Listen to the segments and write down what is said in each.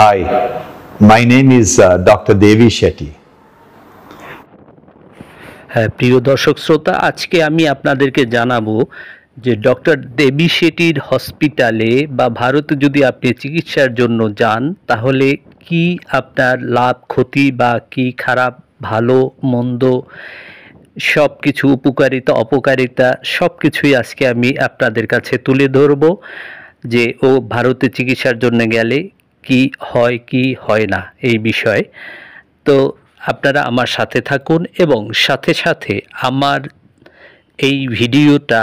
Hi, my name is Dr. Devi Shetty. প্রিয় দর্শক শ্রোতা, আজকে আমি আপনাদেরকে জানাবো যে ডক্টর দেবী শেঠির হসপিটালে বা ভারতে যদি আপনি চিকিৎসার জন্য যান তাহলে কি আপনার লাভ ক্ষতি বা কি খারাপ ভালো মন্দ সব কিছু উপকারিতা অপকারিতা সব কিছুই আজকে আমি আপনাদের কাছে তুলে ধরব যে ও ভারতে চিকিৎসার জন্য গেলে কি হয় না এই বিষয়ে। তো আপনারা আমার সাথে থাকুন এবং সাথে সাথে আমার এই ভিডিওটা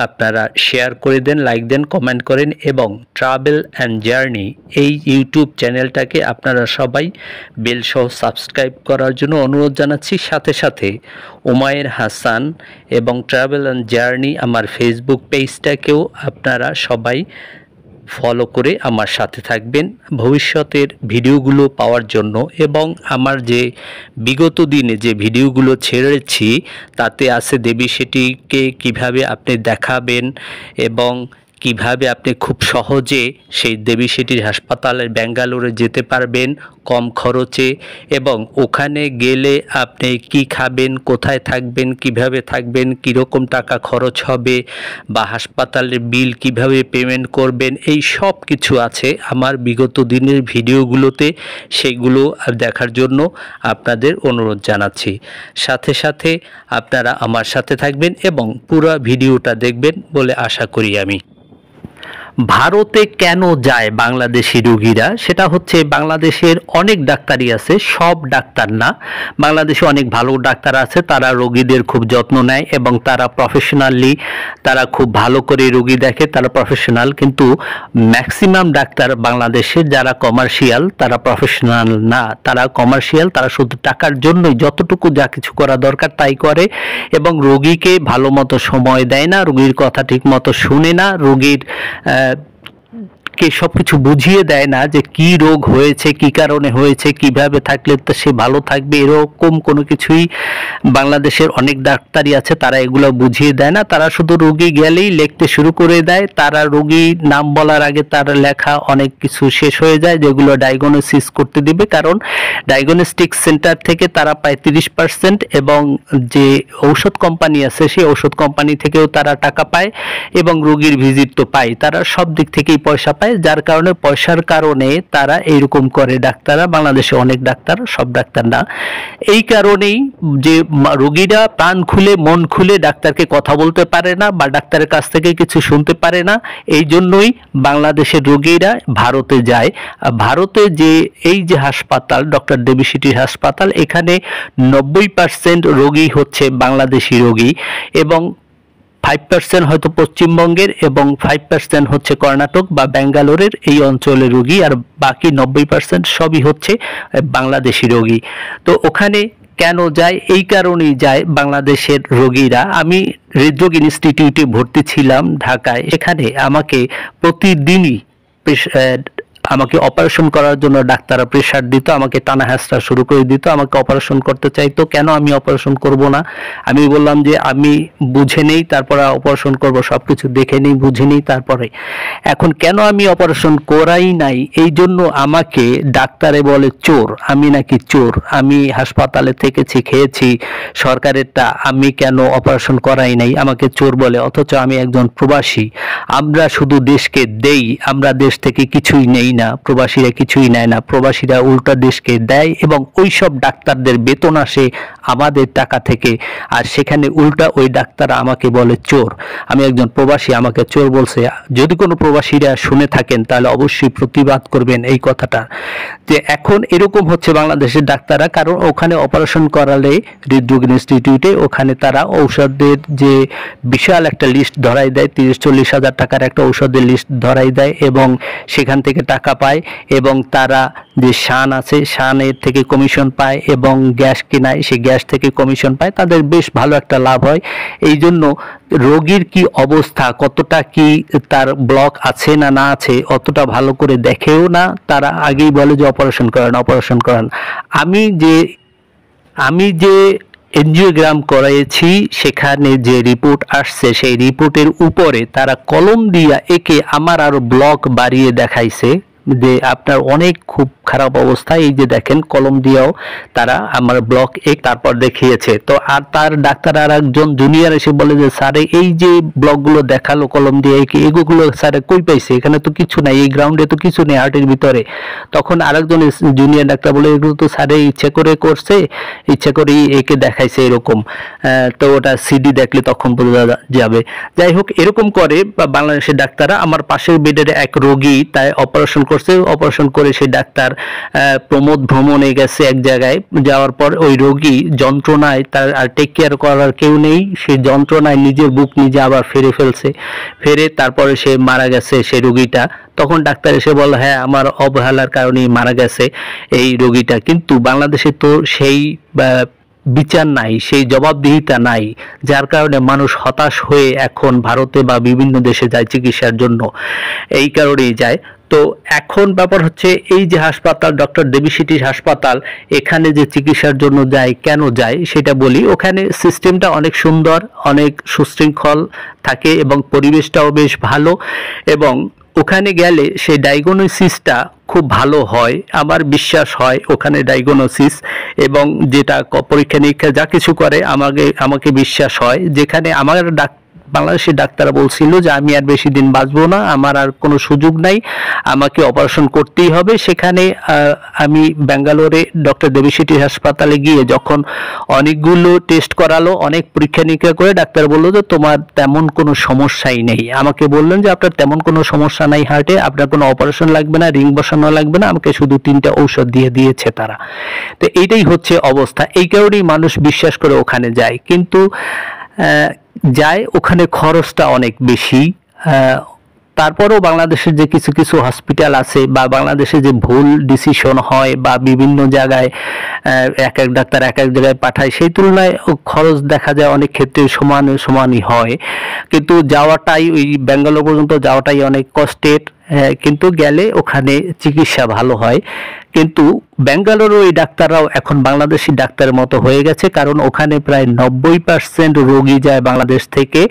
আপনারা শেয়ার করে দেন, লাইক দেন, কমেন্ট করেন এবং ট্রাভেল অ্যান্ড জার্নি এই ইউটিউব চ্যানেলটাকে আপনারা সবাই বেল সহ সাবস্ক্রাইব করার জন্য অনুরোধ জানাচ্ছি। সাথে সাথে উমায়ের হাসান এবং ট্রাভেল অ্যান্ড জার্নি আমার ফেসবুক পেজটাকেও আপনারা সবাই ফলো করে আমার সাথে থাকবেন ভবিষ্যতের ভিডিওগুলো পাওয়ার জন্য। এবং আমার যে বিগত দিনে যে ভিডিওগুলো ছেড়েছি তাতে আছে দেবী শেঠিকে কীভাবে আপনি দেখাবেন এবং কিভাবে আপনি খুব সহজে সেই দেবী শেঠির হাসপাতালের ব্যাঙ্গালোরে যেতে পারবেন কম খরচে, এবং ওখানে গেলে আপনি কি খাবেন, কোথায় থাকবেন, কিভাবে থাকবেন, কীরকম টাকা খরচ হবে বা হাসপাতালের বিল কিভাবে পেমেন্ট করবেন, এই সব কিছু আছে আমার বিগত দিনের ভিডিওগুলোতে। সেগুলো দেখার জন্য আপনাদের অনুরোধ জানাচ্ছি। সাথে সাথে আপনারা আমার সাথে থাকবেন এবং পুরো ভিডিওটা দেখবেন বলে আশা করি আমি। ভারতে কেন যায় বাংলাদেশি রোগীরা, সেটা হচ্ছে বাংলাদেশের অনেক ডাক্তারই আছে, সব ডাক্তার না। বাংলাদেশে অনেক ভালো ডাক্তার আছে, তারা রোগীদের খুব যত্ন নেয় এবং তারা প্রফেশনালি তারা খুব ভালো করে রোগী দেখে, তারা প্রফেশনাল। কিন্তু ম্যাক্সিমাম ডাক্তার বাংলাদেশের যারা কমার্শিয়াল তারা প্রফেশনাল না, তারা কমার্শিয়াল, তারা শুধু টাকার জন্যই যতটুকু যা কিছু করা দরকার তাই করে এবং রোগীকে ভালো মতো সময় দেয় না, রোগীর কথা ঠিক মতো শুনে না, রোগীর কে সব কিছু বুঝিয়ে দেয় না যে কি রোগ হয়েছে, কি কারণে হয়েছে, কিভাবে থাকলে তো সে ভালো থাকবে, এরকম কোনো কিছুই বাংলাদেশের অনেক ডাক্তারই আছে তারা এগুলো বুঝিয়ে দেয় না। তারা শুধু রোগী গেলেই লিখতে শুরু করে দেয়, তারা রোগী নাম বলার আগে তার লেখা অনেক কিছু শেষ হয়ে যায় যেগুলো ডায়াগনোসিস করতে দিবে, কারণ ডায়াগনস্টিক সেন্টার থেকে তারা পায় 30% এবং যে ঔষধ কোম্পানি আছে সেই ঔষধ কোম্পানি থেকেও তারা টাকা পায় এবং রোগীর ভিজিট তো পায়, তারা সব দিক থেকেই পয়সা পায়, যার কারণে পয়সার কারণে তারা এইরকম করে ডাক্তাররা। বাংলাদেশে অনেক ডাক্তার, সব ডাক্তার না। এই কারণেই যে রোগীরা প্রাণ খুলে মন খুলে ডাক্তারকে কথা বলতে পারে না বা ডাক্তারের কাছ থেকে কিছু শুনতে পারে না, এই জন্যই বাংলাদেশের রোগীরা ভারতে যায়। ভারতে যে এই যে হাসপাতাল ডক্টর দেবী শেঠির হাসপাতাল, এখানে 90% রোগী হচ্ছে বাংলাদেশি রোগী এবং 5% হয়তো পশ্চিমবঙ্গের এবং 5% হচ্ছে কর্ণাটক বা ব্যাঙ্গালোরের এই অঞ্চলের রোগী, আর বাকি 90% সবই হচ্ছে বাংলাদেশি রোগী। তো ওখানে কেন যায়, এই কারণেই যায় বাংলাদেশের রোগীরা। আমি হৃদরোগ ইনস্টিটিউটে ভর্তি ছিলাম ঢাকায়, এখানে আমাকে প্রতিদিনই আমাকে অপারেশন করার জন্য ডাক্তাররা প্রেশার দিত, আমাকে টানা হেঁচড়া শুরু করে দিত, আমাকে অপারেশন করতে চাইতো। কেন আমি অপারেশন করব না? আমি বললাম যে আমি বুঝে নেই তারপরে অপারেশন করব, সব কিছু দেখে নেই বুঝে নেই তারপরে। এখন কেন আমি অপারেশন করাই নাই, এই জন্য আমাকে ডাক্তারে বলে চোর, আমি নাকি চোর, আমি হাসপাতালে থেকেছি, খেয়েছি সরকারেরটা, আমি কেন অপারেশন করাই নাই, আমাকে চোর বলে। অথচ আমি একজন প্রবাসী, আমরা শুধু দেশকে দেই, আমরা দেশ থেকে কিছুই নেই না, প্রবাসীরা কিছুই নেয় না, প্রবাসীরা উল্টা দেশকে দেয় এবং ওই সব ডাক্তারদের বেতন আসে আমাদের টাকা থেকে, আর সেখানে উল্টা ওই ডাক্তাররা আমাকে বলে চোর। আমি একজন প্রবাসী, আমাকে চোর বলছে। যদি কোনো প্রবাসীরা শুনে থাকেন তাহলে অবশ্যই প্রতিবাদ করবেন এই কথাটা, যে এখন এরকম হচ্ছে বাংলাদেশের ডাক্তাররা। কারণ ওখানে অপারেশন করালে হৃদরোগ ইনস্টিটিউটে ওখানে তারা ঔষধের যে বিশাল একটা লিস্ট ধরাই দেয়, 30-40 হাজার টাকার একটা ঔষধের লিস্ট ধরাই দেয় এবং সেখান থেকে টাকা পায় এবং তারা যে শান আছে শানের থেকে কমিশন পায় এবং গ্যাস কেনায় সেই গ্যাস থেকে কমিশন পায়, তাদের বেশ ভালো একটা লাভ হয়। এই জন্য রোগীর কি অবস্থা, কতটা কি তার ব্লক আছে না না আছে অতটা ভালো করে দেখেও না, তারা আগেই বলে যে অপারেশন করেন অপারেশন করেন। আমি যে এনজিওগ্রাম করাইছি সেখানে যে রিপোর্ট আসছে সেই রিপোর্টের উপরে তারা কলম দিয়া একে আমার আরো ব্লক বাড়িয়ে দেখাইছে, যে আপনার অনেক খুব খারাপ অবস্থা, এই যে দেখেন কলম দিয়েও তারা আমার ব্লক এক তারপর দেখিয়েছে। তো আর তার ডাক্তার আর একজন জুনিয়র এসে বলে যে স্যার এই যে ব্লকগুলো দেখালো কলম দিয়ে এগুলো স্যার কই পাইছে, এখানে তো কিছু নাই, এই গ্রাউন্ডে তো কিছু নেই হার্টের ভিতরে। তখন আরেকজন জুনিয়র ডাক্তার বলে এগুলো তো স্যার ইচ্ছে করে করছে, ইচ্ছে করেই একে দেখাইছে এরকম। তো ওটা সিডি দেখলে তখন বোঝা যাবে। যাই হোক, এরকম করে বাংলাদেশের ডাক্তাররা। আমার পাশের বেডের এক রোগী তাই অপারেশন করছে, অপারেশন করে সেই ডাক্তার প্রমোদ ভ্রমণে গেছে এক জায়গায়, যাওয়ার পর ওই রোগী যন্ত্রণায় তার আর টেক কেয়ার করার কেউ নেই, সে যন্ত্রণায় নিজের বুক নিজে আবার ফেরে ফেলছে, ফেরে তারপরে সে মারা গেছে সেই রোগীটা। তখন ডাক্তার এসে বলল হ্যাঁ আমার অবহেলার কারণেই মারা গেছে এই রোগীটা। কিন্তু বাংলাদেশে তো সেই বিচার নাই, সেই জবাবদিহিতা নাই, যার কারণে মানুষ হতাশ হয়ে এখন ভারতে বা বিভিন্ন দেশে যায় চিকিৎসার জন্য, এই কারণেই যায়। তো এখন ব্যাপার হচ্ছে এই যে হাসপাতাল ডক্টর দেবী সেটির হাসপাতাল, এখানে যে চিকিৎসার জন্য যায়, কেন যায় সেটা বলি। ওখানে সিস্টেমটা অনেক সুন্দর, অনেক সুশৃঙ্খল থাকে এবং পরিবেশটাও বেশ ভালো, এবং ওখানে গেলে সেই ডায়াগনোসিসটা খুব ভালো হয়, আমার বিশ্বাস হয় ওখানে ডায়াগনোসিস এবং যেটা পরীক্ষা নিরীক্ষা যা কিছু করে আমাকে বিশ্বাস হয়। যেখানে আমার বাংলাদেশের ডাক্তাররা বলছিল যে আমি আর বেশি দিন বাঁচবো না, আমার আর কোনো সুযোগ নাই, আমাকে অপারেশন করতেই হবে। সেখানে আমি ব্যাঙ্গালোরে ডক্টর দেবী সেটির হাসপাতালে গিয়ে যখন অনেকগুলো টেস্ট করালো, অনেক পরীক্ষা নিরীক্ষা করে ডাক্তার বললো যে তোমার তেমন কোনো সমস্যাই নেই। আমাকে বললেন যে আপনার তেমন কোনো সমস্যা নাই হার্টে, আপনার কোনো অপারেশন লাগবে না, রিং বসানো লাগবে না, আমাকে শুধু 3টা ঔষধ দিয়ে দিয়েছে তারা। তো এইটাই হচ্ছে অবস্থা, এই কারণেই মানুষ বিশ্বাস করে ওখানে যায়। কিন্তু যায় ওখানে খরচটা অনেক বেশি। তারপরেও বাংলাদেশের যে কিছু কিছু হসপিটাল আছে বা বাংলাদেশে যে ভুল ডিসিশন হয় বা বিভিন্ন জায়গায় এক এক ডাক্তার এক এক জায়গায় পাঠায়, সেই তুলনায় খরচ দেখা যায় অনেক ক্ষেত্রে সমানই হয়। কিন্তু যাওয়াটাই ওই ব্যাঙ্গালোর পর্যন্ত যাওয়াটাই অনেক কষ্টের, কিন্তু গেলে ওখানে চিকিৎসা ভালো হয়। কিন্তু ব্যাঙ্গালোর ওই ডাক্তাররাও এখন বাংলাদেশি ডাক্তারের মতো হয়ে গেছে, কারণ ওখানে প্রায় 90% রোগী যায় বাংলাদেশ থেকে,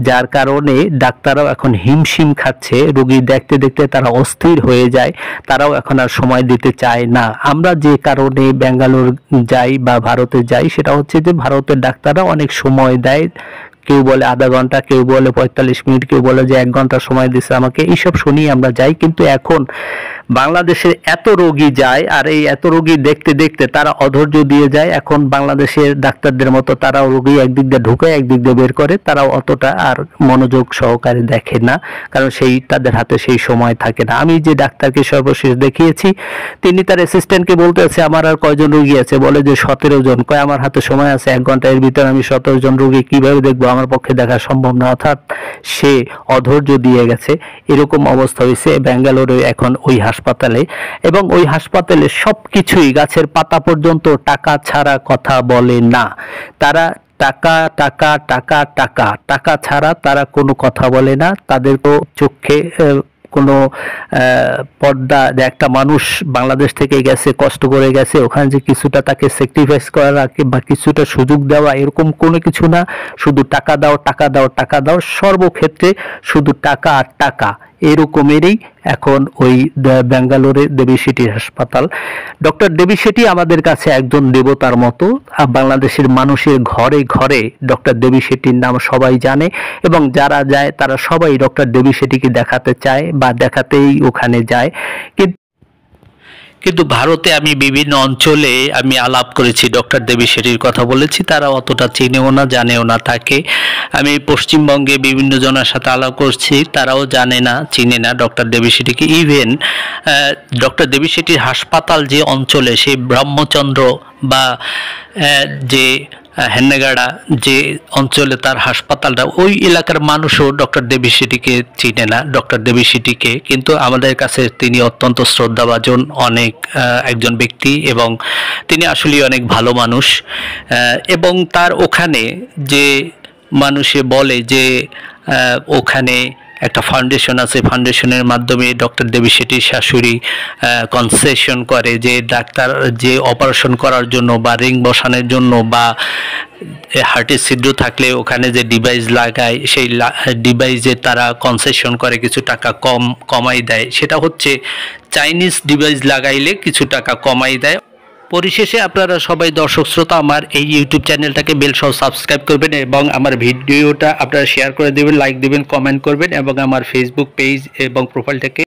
যার কারণে ডাক্তাররাও এখন হিমশিম খাচ্ছে, রোগী দেখতে দেখতে তারা অস্থির হয়ে যায়, তারাও এখন আর সময় দিতে চায় না। আমরা যে কারণে ব্যাঙ্গালোর যাই বা ভারতে যাই সেটা হচ্ছে যে ভারতের ডাক্তাররা অনেক সময় দেয়, কেউ বলে আধা ঘন্টা, কেউ বলে 45 মিনিট, কেউ বলে যে 1 ঘন্টা সময় দিচ্ছে আমাকে, এইসব শুনি আমরা যাই। কিন্তু এখন বাংলাদেশের এত রোগী যায় আর এই এত রোগী দেখতে দেখতে তারা অধৈর্য দিয়ে যায়। এখন বাংলাদেশের ডাক্তারদের মতো তারাও রোগী একদিক দিয়ে ঢুকে একদিক দিয়ে বের করে, তারাও অতটা আর মনোযোগ সহকারে দেখে না, কারণ সেই তাদের হাতে সেই সময় থাকে না। আমি যে ডাক্তারকে সর্বশেষ দেখিয়েছি তিনি তার অ্যাসিস্ট্যান্টকে বলতেছে আমার আর কয়জন রোগী আছে, বলে যে 17 জন। কয় আমার হাতে সময় আছে 1 ঘন্টা, এর ভিতরে আমি 17 জন রোগী কিভাবে দেখবো, আমার পক্ষে দেখা সম্ভব না। অর্থাৎ সে অধৈর্য দিয়ে গেছে, এরকম অবস্থা হয়েছে ব্যাঙ্গালোরে এখন ওই হাসপাতালে। এবং ওই হাসপাতালে সবকিছুই গাছের পাতা পর্যন্ত টাকা ছাড়া কথা বলে না, তারা টাকা টাকা টাকা টাকা টাকা ছাড়া তারা কোনো কথা বলে না। তাদের চোখে কোনো পর্দা, যে একটা মানুষ বাংলাদেশ থেকে গেছে, কষ্ট করে গেছে, ওখানে যে কিছুটা তাকে স্যাক্রিফাইস করা বা কিছুটা সুযোগ দেওয়া, এরকম কোনো কিছু না। শুধু টাকা দাও টাকা দাও টাকা দাও, সর্বক্ষেত্রে শুধু টাকা আর টাকা, এরকমেরই এখন ওই ব্যাঙ্গালোরে দেবী সেটির হাসপাতাল। ডক্টর দেবী সেটি আমাদের কাছে একজন দেবতার মতো। বাংলাদেশের মানুষের ঘরে ঘরে ডক্টর দেবী সেটির নাম সবাই জানে, এবং যারা যায় তারা সবাই ডক্টর দেবী সেটিকে দেখাতে চায় বা দেখাতেই ওখানে যায়। কিন্তু ভারতে আমি বিভিন্ন অঞ্চলে আমি আলাপ করেছি, ডক্টর দেবী সেটির কথা বলেছি, তারা অতটা চিনেও না জানেও না তাকে। আমি পশ্চিমবঙ্গে বিভিন্ন জনের সাথে আলাপ করছি, তারাও জানে না চিনে না ডক্টর দেবী সেটিকে। ইভেন ডক্টর দেবী সেটির হাসপাতাল যে অঞ্চলে, সেই ব্রহ্মচন্দ্র বা যে হেন্নেগাড়া যে অঞ্চলে তার হাসপাতালটা, ওই এলাকার মানুষও ডক্টর দেবী সেটিকে চিনে না, ডক্টর দেবী সেটিকে। কিন্তু আমাদের কাছে তিনি অত্যন্ত শ্রদ্ধাভাজন অনেক একজন ব্যক্তি, এবং তিনি আসলে অনেক ভালো মানুষ। এবং তার ওখানে যে মানুষে বলে যে ওখানে একটা ফাউন্ডেশন আছে, ফাউন্ডেশনের মাধ্যমে ডক্টর দেবী শেঠির শাশুড়ি কনসেশন করে যে ডাক্তার যে অপারেশন করার জন্য বা রিং বসানোর জন্য বা হার্টের ছিদ্র থাকলে ওখানে যে ডিভাইস লাগায় সেই ডিভাইসে তারা কনসেশন করে কিছু টাকা কমাই দেয়। সেটা হচ্ছে চাইনিজ ডিভাইস লাগাইলে কিছু টাকা কমাই দেয়। পরিশেষে আপনারা সবাই দর্শক শ্রোতা আমার এই ইউটিউব চ্যানেলটাকে বেল সহ সাবস্ক্রাইব করবেন এবং আমার ভিডিওটা আপনারা শেয়ার করে দেবেন, লাইক দেবেন, কমেন্ট করবেন এবং আমার ফেসবুক পেজ এবং প্রোফাইলটাকে